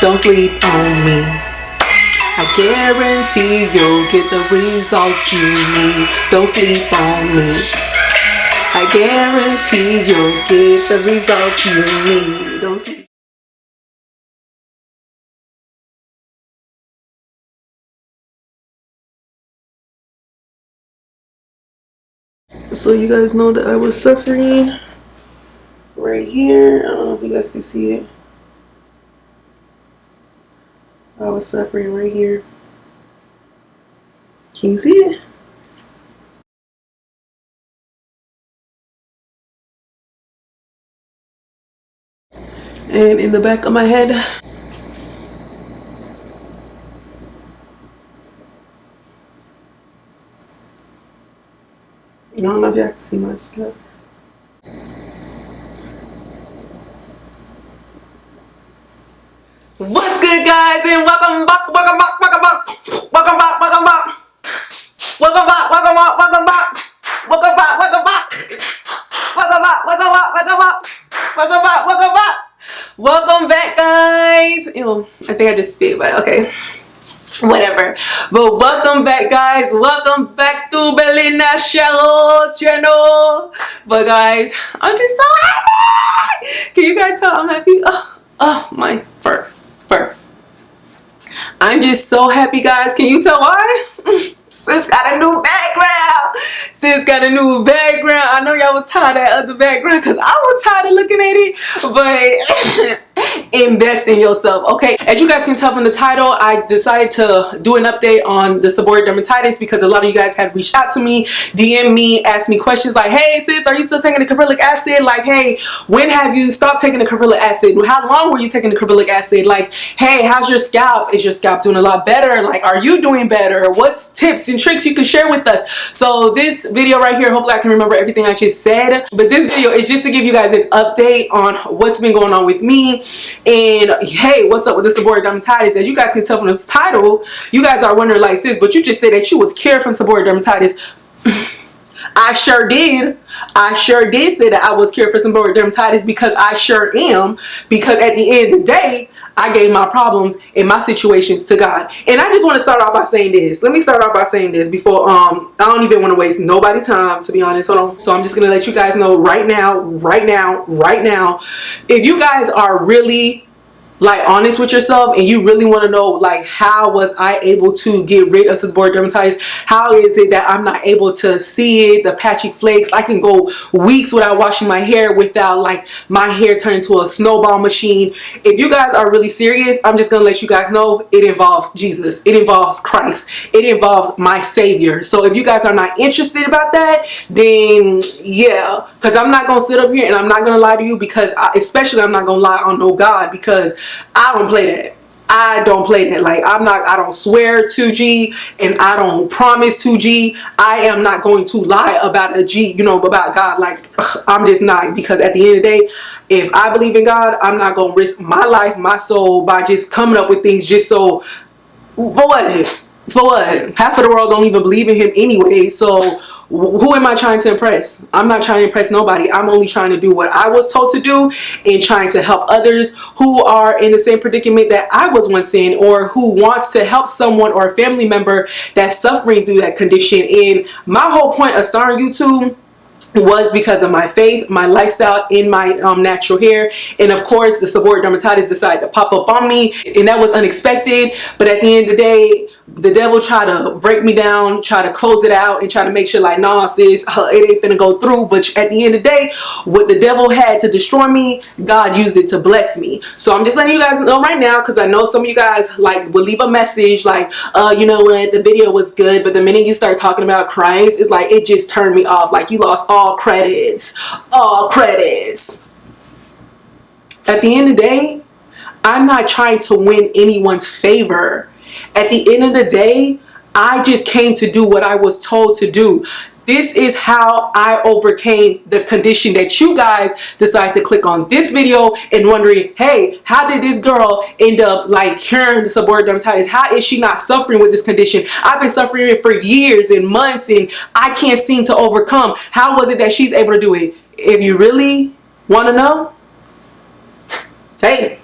Don't sleep on me. I guarantee you'll get the results you need. Don't sleep on me. I guarantee you'll get the results you need. Don't sleep. So you guys know that I was suffering right here. I don't know if you guys can see it. I was suffering right here. Can you see it? And in the back of my head, I don't know if y'all can see my scalp. What's good, guys, and welcome back, welcome back, welcome back, welcome back, welcome back, welcome back, welcome back, welcome back, welcome back, welcome back, welcome back, welcome back, welcome back, welcome back, welcome back, welcome back, guys. Ew, I think I just spit, but okay, whatever. But welcome back, guys. Welcome back to Belina Shallow channel. But guys, I'm just so happy. Can you guys tell I'm happy? Oh my fur. I'm just so happy, guys. Can you tell why? Sis got a new background. Sis got a new background. I know y'all was tired of that other background because I was tired of looking at it. But invest in yourself, okay? As you guys can tell from the title, I decided to do an update on the seborrheic dermatitis because a lot of you guys had reached out to me, DM me, asked me questions like, hey sis, are you still taking the caprylic acid? Like, hey, when have you stopped taking the caprylic acid? How long were you taking the caprylic acid? Like, hey, how's your scalp? Is your scalp doing a lot better? Like, are you doing better? What's tips and tricks you can share with us? So this video right here, hopefully I can remember everything I just said, but this video is just to give you guys an update on what's been going on with me. And hey, what's up with the seborrheic dermatitis? As you guys can tell from this title, you guys are wondering like, sis, but you just said that you was cured from seborrheic dermatitis. I sure did. I sure did say that I was cured for seborrheic dermatitis because I sure am. Because at the end of the day, I gave my problems and my situations to God. And I just want to start off by saying this. Let me start off by saying this before I don't even want to waste nobody's time, to be honest. Hold on. So I'm just gonna let you guys know right now, if you guys are really like honest with yourself and you really want to know like how was I able to get rid of seborrheic dermatitis, how is it that I'm not able to see it, the patchy flakes, I can go weeks without washing my hair without like my hair turning into a snowball machine. If you guys are really serious, I'm just gonna let you guys know it involves Jesus, it involves Christ, it involves my Savior. So if you guys are not interested about that, then yeah, because I'm not gonna sit up here and I'm not gonna lie to you, because especially I'm not gonna lie on no God, because I don't play that. I don't play that. Like I don't swear to G and I don't promise to G. I am not going to lie about a G, you know, about God. Like I'm just not, because at the end of the day, if I believe in God, I'm not going to risk my life, my soul by just coming up with things just so, for what? For what? Half of the world don't even believe in him anyway. So who am I trying to impress? I'm not trying to impress nobody. I'm only trying to do what I was told to do and trying to help others who are in the same predicament that I was once in, or who wants to help someone or a family member that's suffering through that condition. And my whole point of starting YouTube was because of my faith, my lifestyle, in my natural hair, and of course the seborrheic dermatitis decided to pop up on me, and that was unexpected. But at the end of the day, the devil tried to break me down, try to close it out, and try to make sure like, nah sis, it ain't finna go through. But at the end of the day, what the devil had to destroy me, God used it to bless me. So I'm just letting you guys know right now, because I know some of you guys like will leave a message like, you know what, the video was good, but the minute you start talking about Christ, it's like it just turned me off. Like you lost all credits, all credits. At the end of the day, I'm not trying to win anyone's favor. At the end of the day, I just came to do what I was told to do. This is how I overcame the condition that you guys decide to click on this video and wondering, hey, how did this girl end up like curing the seborrheic dermatitis? How is she not suffering with this condition? I've been suffering it for years and months and I can't seem to overcome. How was it that she's able to do it? If you really want to know, hey,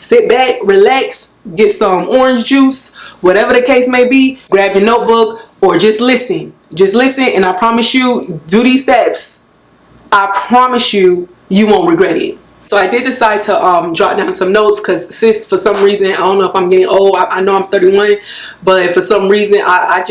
sit back, relax, get some orange juice, whatever the case may be, grab your notebook, or just listen. Just listen, and I promise you, do these steps. I promise you, you won't regret it. So I did decide to jot down some notes, because sis, for some reason, I don't know if I'm getting old. I know I'm 31, but for some reason, I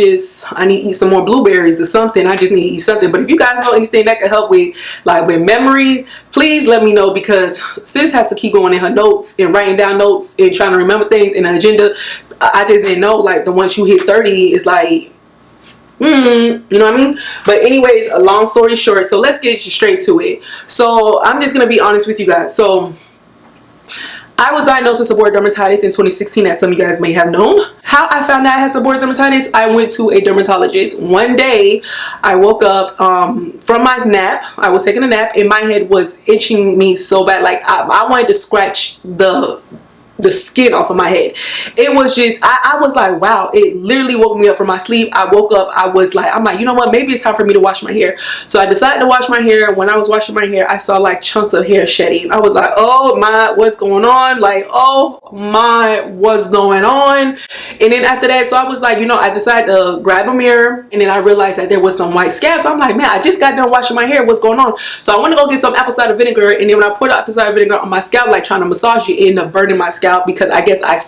need to eat some more blueberries or something. I just need to eat something. But if you guys know anything that could help with memories, please let me know, because sis has to keep going in her notes and writing down notes and trying to remember things in the agenda. I just didn't know, like, the once you hit 30, it's like, you know what I mean? But anyways, a long story short, so let's get straight to it. So I'm just gonna be honest with you guys. So I was diagnosed with seborrheic dermatitis in 2016, as some of you guys may have known. How I found out I had seborrheic dermatitis, I went to a dermatologist. One day, I woke up from my nap. I was taking a nap, and my head was itching me so bad. Like, I wanted to scratch the skin off of my head. It was just, I was like, wow, it literally woke me up from my sleep. I woke up, I'm like, you know what, maybe it's time for me to wash my hair. So I decided to wash my hair. When I was washing my hair, I saw like chunks of hair shedding. I was like, oh my, what's going on? Like, oh my, what's going on? And then after that, so I was like, you know, I decided to grab a mirror, and then I realized that there was some white scabs. So I'm like, man, I just got done washing my hair, what's going on? So I went to go get some apple cider vinegar, and then when I put apple cider vinegar on my scalp, like trying to massage it, it ended up burning my scalp, because I guess I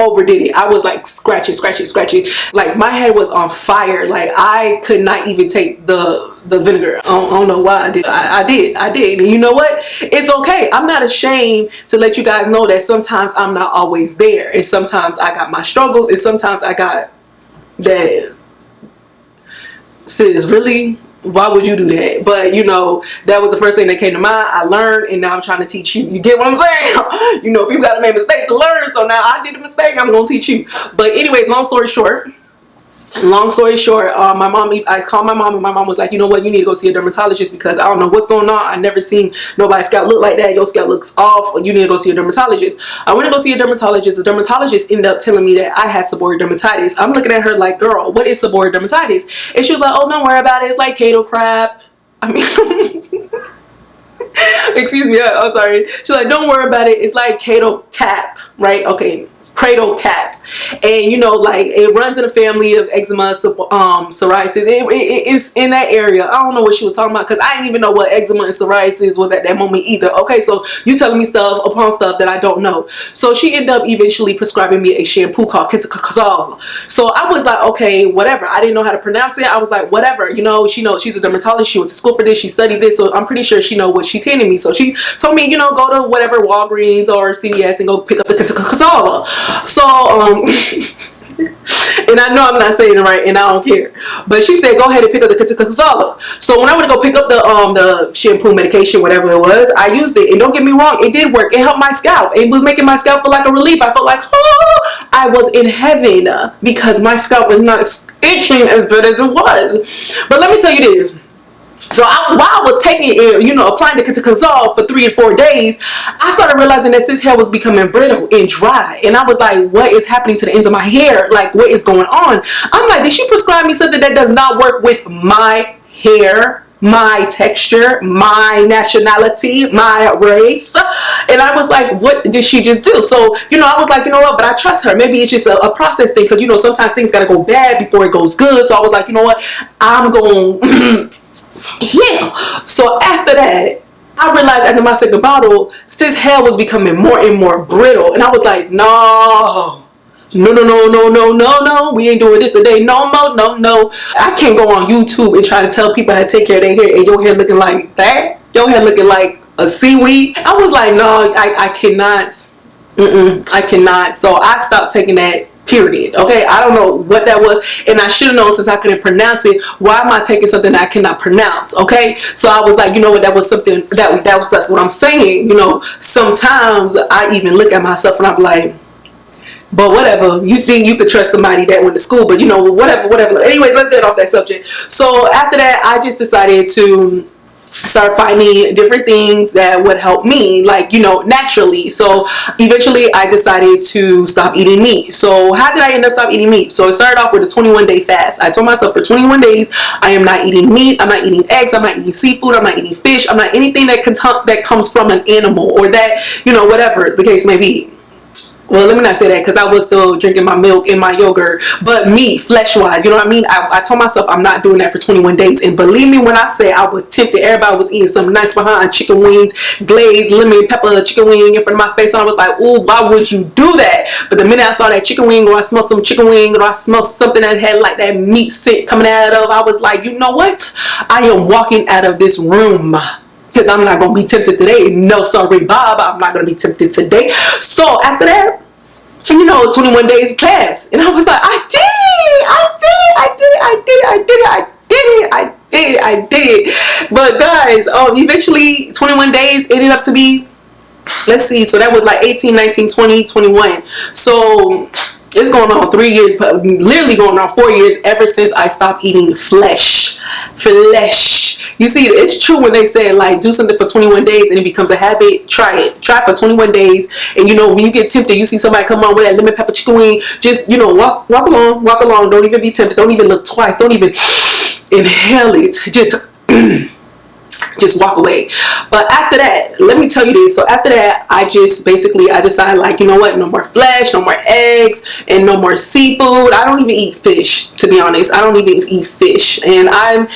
overdid it. I was like scratching. Like, my head was on fire. Like, I could not even take the vinegar. I don't know why I did. I did. And you know what? It's okay. I'm not ashamed to let you guys know that sometimes I'm not always there. And sometimes I got my struggles. And sometimes I got that. Sis, really? Why would you do that? But you know, that was the first thing that came to mind. I learned, and now I'm trying to teach you. You get what I'm saying? You know, people gotta make mistakes to learn. So now I did a mistake, I'm gonna teach you. But anyways, long story short, my mom, I called my mom, and my mom was like, you know what, you need to go see a dermatologist, because I don't know what's going on. I never seen nobody's scalp look like that. Your scalp looks off. You need to go see a dermatologist. I went to go see a dermatologist. The dermatologist ended up telling me that I had seborrheic dermatitis. I'm looking at her like, girl, what is seborrheic dermatitis? And she was like, oh, don't worry about it. It's like Cato crab. I mean, excuse me, I'm sorry. She's like, don't worry about it. It's like Cato cap, right? Okay. Cradle cap. And you know, like, it runs in a family of eczema, psoriasis. It's in that area. I don't know what she was talking about, because I didn't even know what eczema and psoriasis was at that moment either. Okay, so you telling me stuff upon stuff that I don't know. So she ended up eventually prescribing me a shampoo called Caprylic. So I was like, okay, whatever. I didn't know how to pronounce it. I was like, whatever. You know, she knows, she's a dermatologist. She went to school for this. She studied this. So I'm pretty sure she knows what she's handing me. So she told me, you know, go to whatever Walgreens or CVS and go pick up the Caprylic. So and I know I'm not saying it right, and I don't care, but she said go ahead and pick up the Caprylic. So when I went to go pick up the shampoo, medication, whatever it was, I used it, and don't get me wrong, it did work. It helped my scalp. It was making my scalp feel like a relief. I felt like, oh, I was in heaven, because my scalp was not itching as bad as it was. But let me tell you this. So while I was taking it, you know, applying the Caprylic for 3 and 4 days, I started realizing that sis hair was becoming brittle and dry. And I was like, what is happening to the ends of my hair? Like, what is going on? I'm like, did she prescribe me something that does not work with my hair, my texture, my nationality, my race? And I was like, what did she just do? So, you know, I was like, you know what, but I trust her. Maybe it's just a process thing, because, you know, sometimes things got to go bad before it goes good. So I was like, you know what, I'm going yeah. So after that, I realized after my second bottle, sis hair was becoming more and more brittle. And I was like, no, we ain't doing this today. No. I can't go on YouTube and try to tell people how to take care of their hair, and your hair looking like that. Your hair looking like a seaweed. I was like, no, I cannot. I cannot. So I stopped taking that. Period. Okay, I don't know what that was, and I should have known since I couldn't pronounce it. Why am I taking something that I cannot pronounce? Okay, so I was like, you know what, that was something that's what I'm saying. You know, sometimes I even look at myself and I'm like, but whatever. You think you could trust somebody that went to school, but you know, whatever. Anyways, let's get off that subject. So after that, I just decided to start finding different things that would help me, like, you know, naturally. So eventually I decided to stop eating meat. So how did I end up stop eating meat? So it started off with a 21-day fast. I told myself for 21 days I am not eating meat, I'm not eating eggs, I'm not eating seafood, I'm not eating fish, I'm not anything that comes from an animal, or that, you know, whatever the case may be. well, let me not say that, because I was still drinking my milk and my yogurt, but me, flesh-wise, you know what I mean? I told myself I'm not doing that for 21 days, and believe me when I say I was tempted. Everybody was eating some nice behind chicken wings, glazed lemon pepper chicken wing in front of my face, and I was like, ooh, why would you do that? But the minute I saw that chicken wing, or I smelled some chicken wing, or I smelled something that had like that meat scent coming out of, I was like, you know what? I am walking out of this room. Because I'm not going to be tempted today. No, sorry, Bob. I'm not going to be tempted today. So after that, 21 days class. And I was like, I did it. But guys, eventually 21 days ended up to be, let's see. So that was like 18, 19, 20, 21. So it's going on 3 years, but literally going on 4 years ever since I stopped eating flesh. You see, it's true when they say like do something for 21 days and it becomes a habit. Try it. Try for 21 days. And when you get tempted, you see somebody come on with that lemon pepper chicken wing, just walk along. Don't even be tempted. Don't even look twice. Don't even inhale it. Just walk away. But after that, let me tell you this. So after that, I decided like, you know what, no more flesh, no more eggs, and no more seafood. I don't even eat fish, to be honest. I don't even eat fish. And am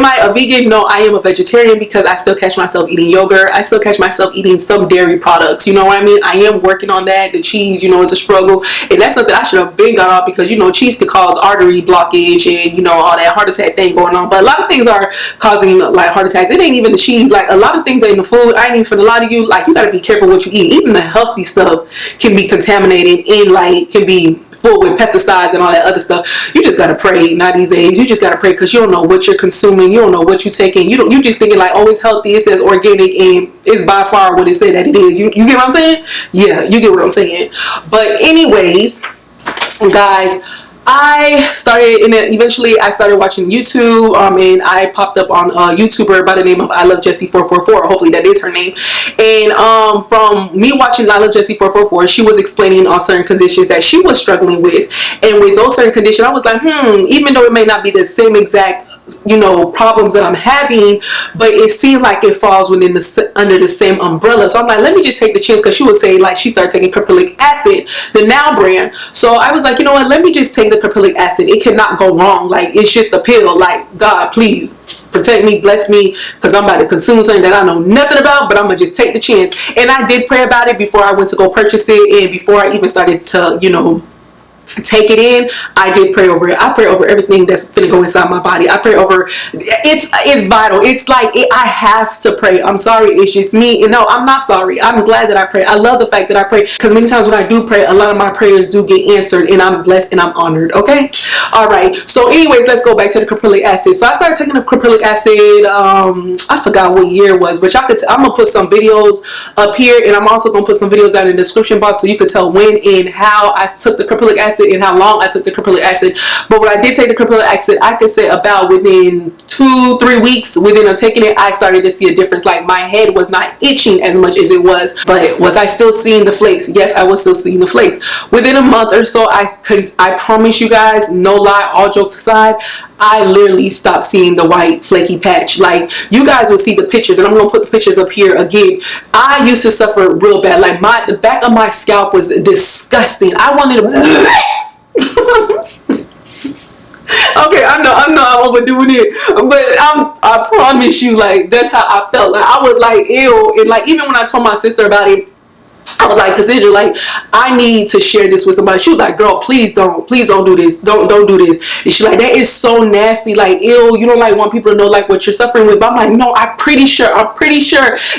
I a vegan? No, I am a vegetarian, because I still catch myself eating yogurt. I still catch myself eating some dairy products. You know what I mean? I am working on that. The cheese, is a struggle. And that's something I should have been got off, because cheese could cause artery blockage and all that heart attack thing going on. But a lot of things are causing like heart attacks. It ain't even the cheese. Like a lot of things ain't the food. I ain't even for a lot of you. Like you gotta be careful what you eat. Even the healthy stuff can be contaminated and like can be full with pesticides and all that other stuff. You just gotta pray. Not these days. You just gotta pray, because you don't know what you're consuming. You don't know what you're taking. You just thinking like, oh, it's healthy. It says organic, and it's by far what it said that it is. You get what I'm saying? Yeah, you get what I'm saying. But anyways, guys, I started, and then eventually I started watching YouTube, and I popped up on a YouTuber by the name of I Love Jessie 444. Hopefully that is her name. And from me watching I Love Jessie 444, she was explaining on certain conditions that she was struggling with, and with those certain conditions, I was like, even though it may not be the same exact problems that I'm having, but it seemed like it falls within under the same umbrella. So I'm like, let me just take the chance, because she would say like she started taking Caprylic acid, the Now brand. So I was like, you know what, let me just take the Caprylic acid. It cannot go wrong. Like, it's just a pill. Like, God, please protect me, bless me, because I'm about to consume something that I know nothing about, but I'm gonna just take the chance. And I did pray about it before I went to go purchase it, and before I even started to take it in. I did pray over it. I pray over everything that's gonna go inside my body. I pray over it's vital. It's like I have to pray. I'm sorry, it's just me. And no, I'm not sorry. I'm glad that I pray. I love the fact that I pray, because many times when I do pray, a lot of my prayers do get answered, and I'm blessed and I'm honored. Okay, all right. So anyways, let's go back to the Caprylic acid. So I started taking the Caprylic acid, I forgot what year it was, but y'all could I'm gonna put some videos up here, and I'm also gonna put some videos down in the description box, so you could tell when and how I took the Caprylic acid and how long I took the Caprylic acid. But when I did take the Caprylic acid, I could say about within 2-3 weeks within taking it, I started to see a difference. Like my head was not itching as much as it was. But was I still seeing the flakes? Yes, I was still seeing the flakes. Within a month or so, I promise you guys, no lie, all jokes aside, I literally stopped seeing the white flaky patch. Like, you guys will see the pictures, and I'm gonna put the pictures up here again. I used to suffer real bad. Like the back of my scalp was disgusting. I wanted to okay, I know I'm overdoing it, but I promise you, like, that's how I felt. Like, I was like, ew. And like, even when I told my sister about it, I was like, consider, like, I need to share this with somebody. She was like, girl, please don't do this. Don't do this. And she's like, that is so nasty. Like, ew, you don't like want people to know like what you're suffering with. But I'm like, no, I'm pretty sure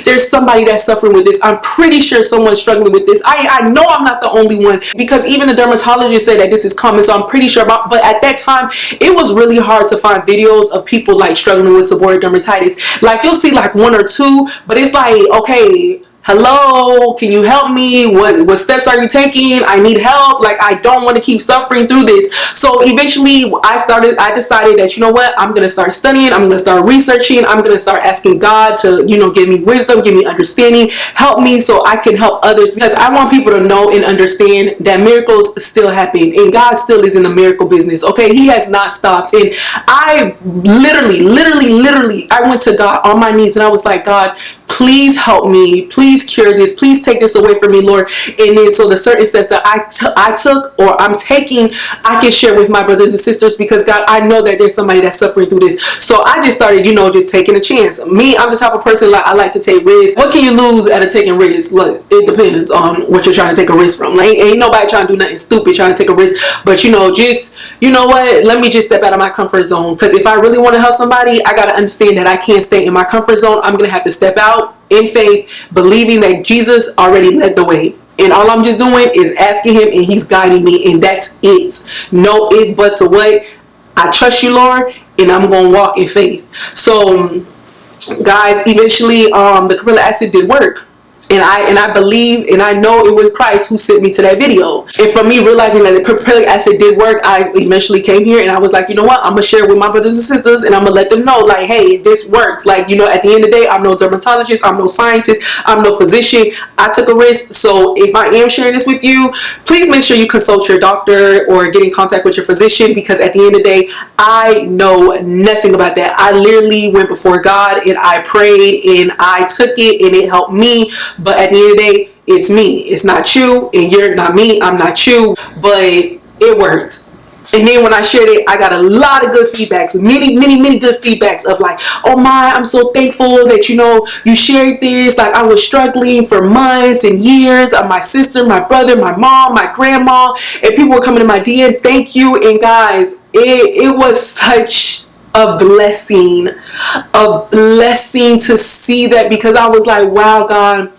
there's somebody that's suffering with this. I'm pretty sure someone's struggling with this. I know I'm not the only one, because even the dermatologists say that this is common. So I'm pretty sure but at that time, it was really hard to find videos of people like struggling with seborrheic dermatitis. Like, you'll see like 1 or 2, but it's like, okay, hello, can you help me? What steps are you taking? I need help. Like, I don't want to keep suffering through this. So eventually I decided that, you know what, I'm going to start studying. I'm going to start researching. I'm going to start asking God to, give me wisdom, give me understanding, help me so I can help others, because I want people to know and understand that miracles still happen, and God still is in the miracle business. Okay, He has not stopped. And I literally I went to God on my knees, and I was like, God, please help me, please cure this, please take this away from me, Lord. And then so the certain steps that I took or I'm taking, I can share with my brothers and sisters, because God, I know that there's somebody that's suffering through this. So I just started, you know, just taking a chance. Me, I'm the type of person, like, I like to take risks. What can you lose out of taking risks? Look, it depends on what you're trying to take a risk from. Like, ain't nobody trying to do nothing stupid trying to take a risk, but you know, just, you know what, let me just step out of my comfort zone. Because if I really want to help somebody, I got to understand that I can't stay in my comfort zone. I'm gonna have to step out in faith, believing that Jesus already led the way, and all I'm just doing is asking him, and he's guiding me, and that's it. No if, buts, or what. I trust you, Lord, and I'm gonna walk in faith. So guys, eventually the caprylic acid did work. And I believe and I know it was Christ who sent me to that video. And from me realizing that the caprylic acid did work, I eventually came here and I was like, you know what, I'm gonna share it with my brothers and sisters, and I'm gonna let them know, like, hey, this works. Like, you know, at the end of the day, I'm no dermatologist, I'm no scientist, I'm no physician. I took a risk. So if I am sharing this with you, please make sure you consult your doctor or get in contact with your physician, because at the end of the day, I know nothing about that. I literally went before God and I prayed and I took it and it helped me. But at the end of the day, it's me. It's not you, and you're not me. I'm not you. But it worked. And then when I shared it, I got a lot of good feedbacks, many good feedbacks of like, oh my, I'm so thankful that, you know, you shared this. Like, I was struggling for months and years. My sister, my brother, my mom, my grandma, and people were coming to my DM. Thank you. And guys, it was such a blessing to see that, because I was like, wow, God,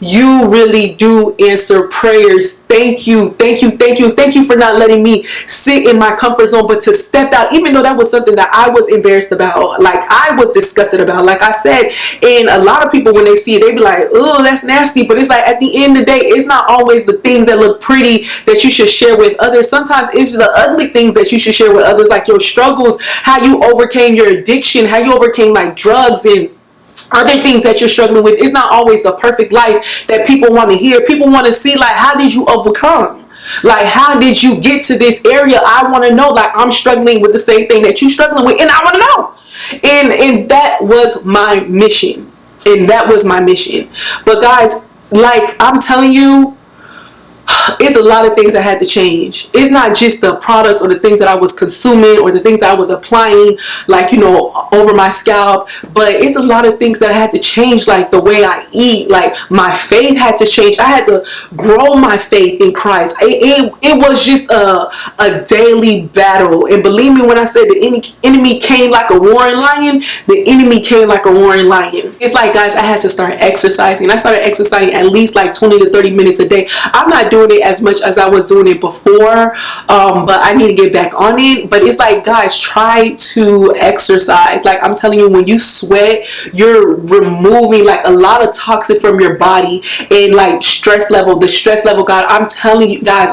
you really do answer prayers. Thank you for not letting me sit in my comfort zone, but to step out, even though that was something that I was embarrassed about, like I was disgusted about, like I said. And a lot of people, when they see it, they be like, oh, that's nasty. But it's like, at the end of the day, it's not always the things that look pretty that you should share with others. Sometimes it's the ugly things that you should share with others, like your struggles, how you overcame your addiction, how you overcame like drugs and other things that you're struggling with. It's not always the perfect life that people want to hear. People want to see, like, how did you overcome? Like, how did you get to this area? I want to know. Like, I'm struggling with the same thing that you're struggling with, and I want to know. And that was my mission. But guys, like, I'm telling you, it's a lot of things that had to change. It's not just the products or the things that I was consuming or the things that I was applying, like, you know, over my scalp, but it's a lot of things that I had to change, like the way I eat. Like, my faith had to change. I had to grow my faith in Christ. It was just a daily battle. And believe me when I said the enemy came like a roaring lion, the enemy came like a roaring lion. It's like, guys, I had to start exercising. I started exercising at least like 20 to 30 minutes a day. I'm not doing it as much as I was doing it before, but I need to get back on it. But it's like, guys, try to exercise. Like, I'm telling you, when you sweat, you're removing like a lot of toxin from your body, and like the stress level, God, I'm telling you guys,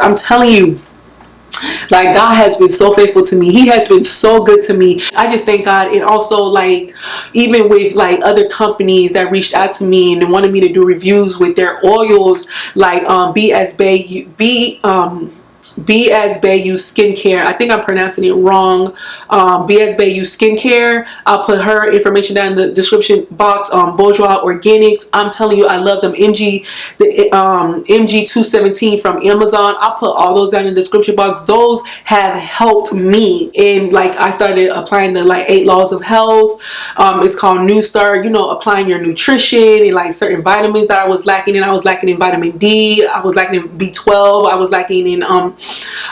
like, God has been so faithful to me. He has been so good to me. I just thank God. And also, like, even with like other companies that reached out to me and wanted me to do reviews with their oils, like Be As Bayou Skincare. I think I'm pronouncing it wrong. Be As Bayou Skincare. I'll put her information down in the description box. Bourgeois Organics. I'm telling you, I love them. MG 217 from Amazon. I'll put all those down in the description box. Those have helped me. And like, I started applying the like 8 laws of health. It's called New Start. You know, applying your nutrition and like certain vitamins that I was lacking in. I was lacking in vitamin D. I was lacking in B12. I was lacking in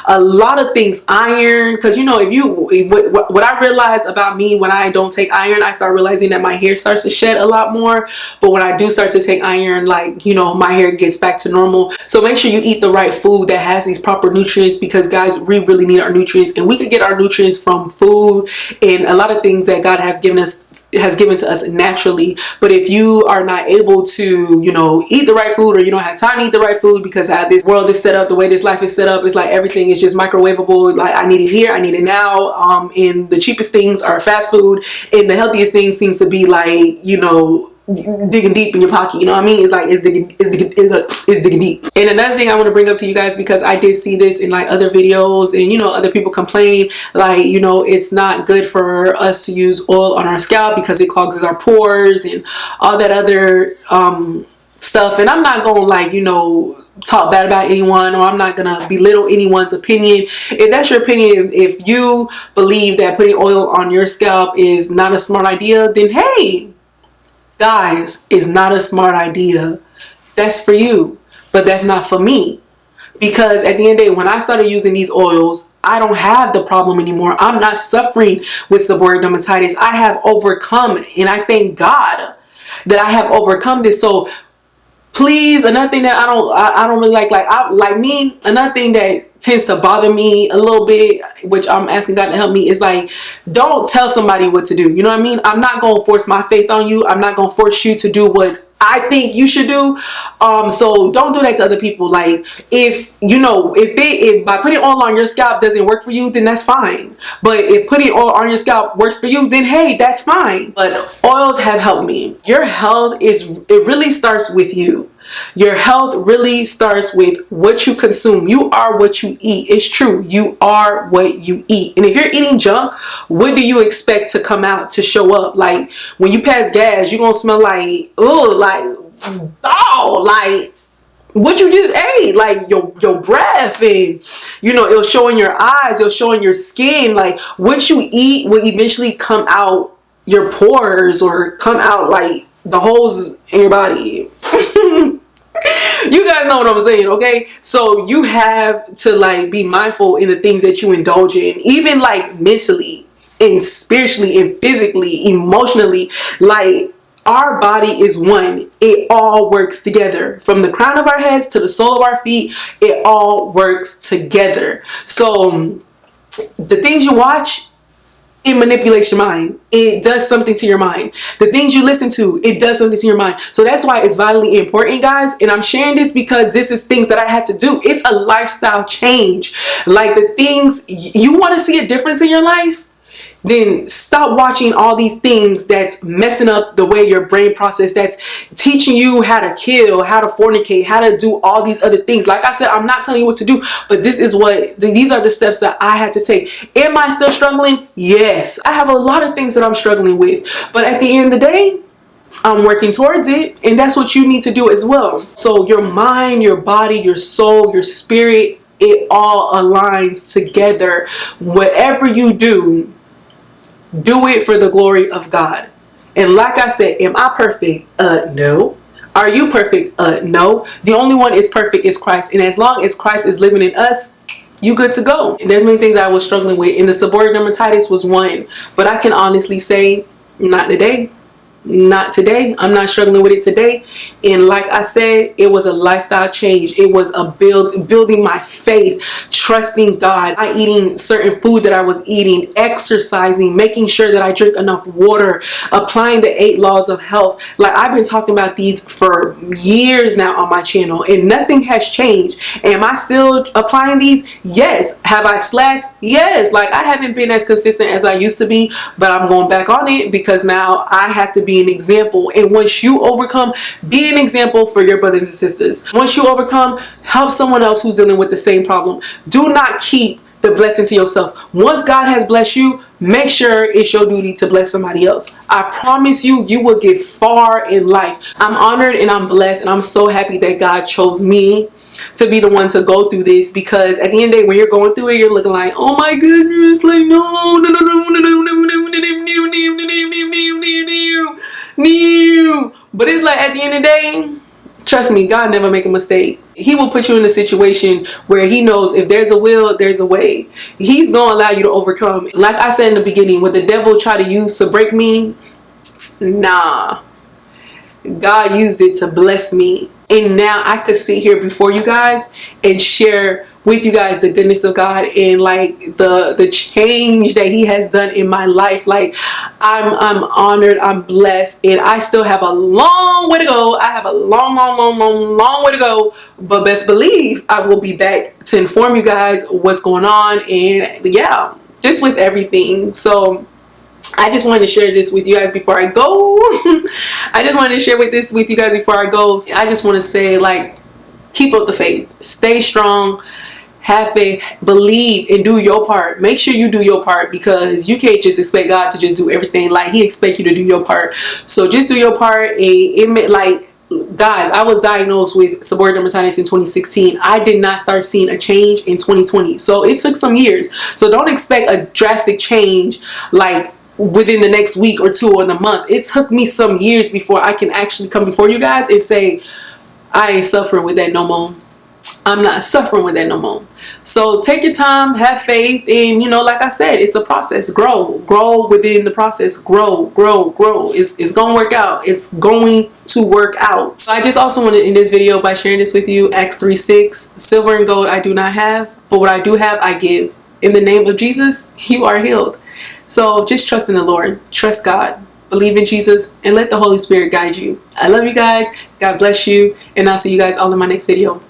a lot of things, iron, because you know, what I realized about me, when I don't take iron, I start realizing that my hair starts to shed a lot more. But when I do start to take iron, like, you know, my hair gets back to normal. So make sure you eat the right food that has these proper nutrients, because guys, we really need our nutrients, and we could get our nutrients from food and a lot of things that God has given to us naturally. But if you are not able to, you know, eat the right food, or you don't have time to eat the right food, because how this world is set up, the way this life is set up, it's like everything is just microwavable. Like, I need it here, I need it now. And the cheapest things are fast food, and the healthiest things seems to be like, you know, digging deep in your pocket, you know what I mean? It's like, it's digging deep. And another thing I want to bring up to you guys, because I did see this in like other videos, and you know, other people complain like, you know, it's not good for us to use oil on our scalp because it clogs our pores and all that other stuff. And I'm not gonna, like, you know, talk bad about anyone, or I'm not gonna belittle anyone's opinion. If that's your opinion, if you believe that putting oil on your scalp is not a smart idea, then hey guys, it's not a smart idea. That's for you, but that's not for me. Because at the end of the day, when I started using these oils, I don't have the problem anymore. I'm not suffering with seborrheic dermatitis. I have overcome, and I thank God that I have overcome this. So please, another thing that I don't really like me, another thing that tends to bother me a little bit, which I'm asking God to help me, is like, don't tell somebody what to do. You know what I mean? I'm not going to force my faith on you. I'm not going to force you to do what I think you should do. So don't do that to other people. Like, if you know, if by putting oil on your scalp doesn't work for you, then that's fine. But if putting oil on your scalp works for you, then hey, that's fine. But oils have helped me. Your health it really starts with you. Your health really starts with what you consume. You are what you eat. It's true. You are what you eat. And if you're eating junk, what do you expect to come out, to show up? Like, when you pass gas, you're going to smell like, like what you just ate, like your breath, and you know, it'll show in your eyes, it'll show in your skin. Like, what you eat will eventually come out your pores, or come out like the holes in your body. You guys know what I'm saying, okay? So you have to like be mindful in the things that you indulge in, even like mentally and spiritually and physically, emotionally. Like, our body is one. It all works together. From the crown of our heads to the sole of our feet, it all works together. So the things you watch, it manipulates your mind. It does something to your mind. The things you listen to, it does something to your mind. So that's why it's vitally important, guys. And I'm sharing this because this is things that I had to do. It's a lifestyle change. Like, the things you want to see a difference in your life, then stop watching all these things that's messing up the way your brain processes, that's teaching you how to kill, how to fornicate, how to do all these other things. Like I said, I'm not telling you what to do, but these are the steps that I had to take. Am I still struggling? Yes. I have a lot of things that I'm struggling with, but at the end of the day, I'm working towards it, and that's what you need to do as well. So your mind, your body, your soul, your spirit, it all aligns together. Whatever you do it for the glory of God. And like I said, am I perfect? No. Are you perfect? No. The only one is perfect is Christ. And as long as Christ is living in us, you good to go. And there's many things I was struggling with, and the seborrheic dermatitis was one. But I can honestly say, not today. Not today. I'm not struggling with it today. And like I said, it was a lifestyle change. It was a building my faith, trusting God, by eating certain food that I was eating, exercising, making sure that I drink enough water, applying the 8 laws of health. Like, I've been talking about these for years now on my channel, and nothing has changed. Am I still applying these? Yes. Have I slacked? Yes. Like, I haven't been as consistent as I used to be, but I'm going back on it because now I have to be an example. And once you overcome, be an example for your brothers and sisters. Once you overcome, help someone else who's dealing with the same problem. Do not keep the blessing to yourself. Once God has blessed you, make sure it's your duty to bless somebody else. I promise you, you will get far in life. I'm honored and I'm blessed, and I'm so happy that God chose me to be the one to go through this, because at the end of the day, when you're going through it, you're looking like, oh my goodness, like no. But it's like, at the end of the day, trust me, God never make a mistake. He will put you in a situation where he knows if there's a will, there's a way. He's going to allow you to overcome. Like I said in the beginning, what the devil tried to use to break me, nah. God used it to bless me. And now I could sit here before you guys and share with you guys the goodness of God and like the change that he has done in my life. Like, I'm honored, I'm blessed, and I still have a long way to go. I have a long way to go, but best believe I will be back to inform you guys what's going on, and yeah, just with everything. So I just wanted to share this with you guys before I go. I just wanted to share this with you guys before I go. I just want to say, like, keep up the faith. Stay strong. Have faith. Believe and do your part. Make sure you do your part, because you can't just expect God to just do everything. Like, He expects you to do your part. So just do your part. And it, like, guys, I was diagnosed with seborrheic dermatitis in 2016. I did not start seeing a change in 2020. So it took some years. So don't expect a drastic change like within the next week or two or the month. It took me some years before I can actually come before you guys and say, I ain't suffering with that no more. I'm not suffering with that no more. So take your time, have faith, and, you know, like I said, it's a process. Grow within the process. Grow. It's gonna work out. It's going to work out. So I just also want to end this video by sharing this with you. Acts 3:6. Silver and gold I do not have, but what I do have I give. In the name of Jesus, you are healed. So just trust in the Lord. Trust God. Believe in Jesus, and let the Holy Spirit guide you. I love you guys. God bless you, and I'll see you guys all in my next video.